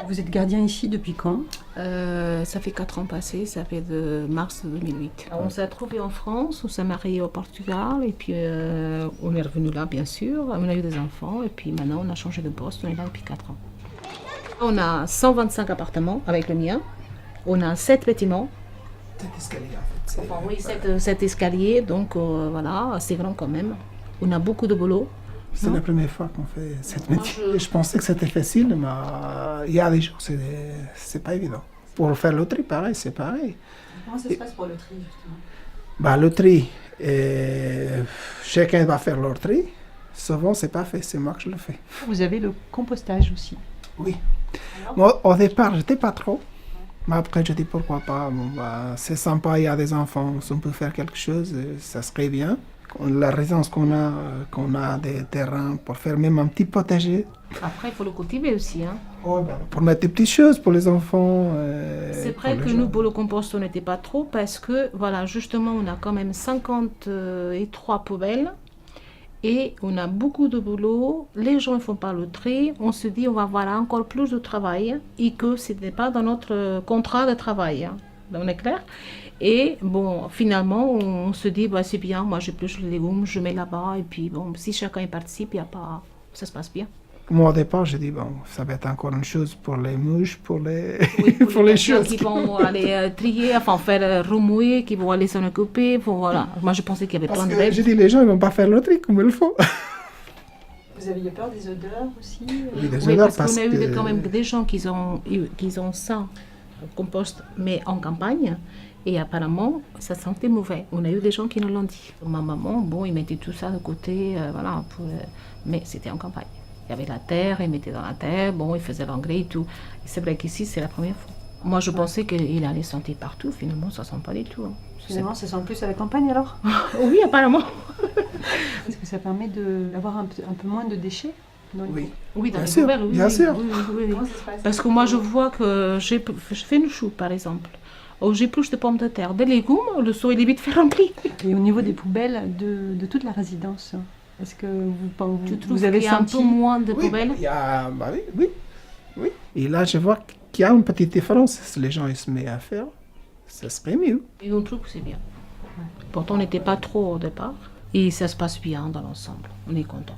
Vous êtes gardien ici depuis quand? Ça fait 4 ans passés, ça fait de mars 2008. Alors, on s'est trouvé en France, on s'est marié au Portugal et puis on est revenu là bien sûr, on a eu des enfants et puis maintenant on a changé de poste, on est là depuis 4 ans. On a 125 appartements avec le mien, on a 7 bâtiments. 7 escaliers en fait. Enfin, oui, 7 escaliers, donc voilà, c'est grand quand même. On a beaucoup de boulot. C'est la première fois qu'on fait cette métier. Je pensais que c'était facile, mais il y a des jours, c'est pas évident. Pour faire le tri, pareil, c'est pareil. Comment ça se passe pour le tri justement? Bah, le tri, chacun va faire leur tri. Souvent, c'est pas fait, c'est moi que je le fais. Vous avez le compostage aussi. Oui. Moi, au départ, j'étais pas trop. Mais après, je dis pourquoi pas. Bon, bah, c'est sympa, il y a des enfants, si on peut faire quelque chose, ça serait bien. La raison, c'est qu'on a des terrains pour faire même un petit potager. Après, il faut le cultiver aussi. Hein. Oh, ben, pour mettre des petites choses pour les enfants. C'est vrai que nous, pour le compost, on n'était pas trop parce que, voilà, justement, on a quand même 53 poubelles et on a beaucoup de boulot. Les gens ne font pas le tri. On se dit, on va avoir encore plus de travail et que ce n'était pas dans notre contrat de travail. Hein. On est clair? Et bon, finalement, on se dit, bah, c'est bien, moi j'épluche les légumes, je mets là-bas, et puis bon, si chacun y participe, y a pas, ça se passe bien. Moi, au départ, j'ai dit, bon, ça va être encore une chose pour les mouches, pour les, Oui, pour les choses. Qui vont aller trier, enfin faire remouer, qui vont aller s'en occuper, voilà. Moi, je pensais qu'il y avait Parce plein de que bêtes. j'ai dit, les gens ne vont pas faire le tri comme il faut. Vous aviez peur des odeurs aussi? Oui, des Oui, odeurs, parce qu'on a eu que- quand même des gens qui ont ça, compost, mais en campagne. Et apparemment, ça sentait mauvais. On a eu des gens qui nous l'ont dit. Ma maman, bon, ils mettaient tout ça de côté, voilà, mais c'était en campagne. Il y avait la terre, ils mettaient dans la terre, bon, ils faisaient l'engrais et tout. Et c'est vrai qu'ici, c'est la première fois. Moi, je pensais qu'il allait sentir partout. Finalement, ça sent pas du tout. Hein. Finalement, ça sent plus à la campagne alors? Oui, apparemment. Est-ce que ça permet d'avoir un peu moins de déchets dans les Oui. Oui, dans Bien les sûr, poubelles, oui. bien oui, sûr. oui, oui, oui. Comment ça se passe? Parce que moi, je vois que je fais une chou, par exemple. Ou j'épluche des pommes de terre, des légumes, le seau il est vite fait rempli. Et au niveau des poubelles de toute la résidence, est-ce que Tu trouves vous avez qu'il y a un senti? peu moins de Oui, poubelles? il y a, bah oui, oui, oui. Et là, je vois qu'il y a une petite différence. Si les gens ils se mettent à faire, ça serait mieux. Et on trouve que c'est bien. Pourtant, on n'était pas trop au départ. Et ça se passe bien dans l'ensemble. On est content.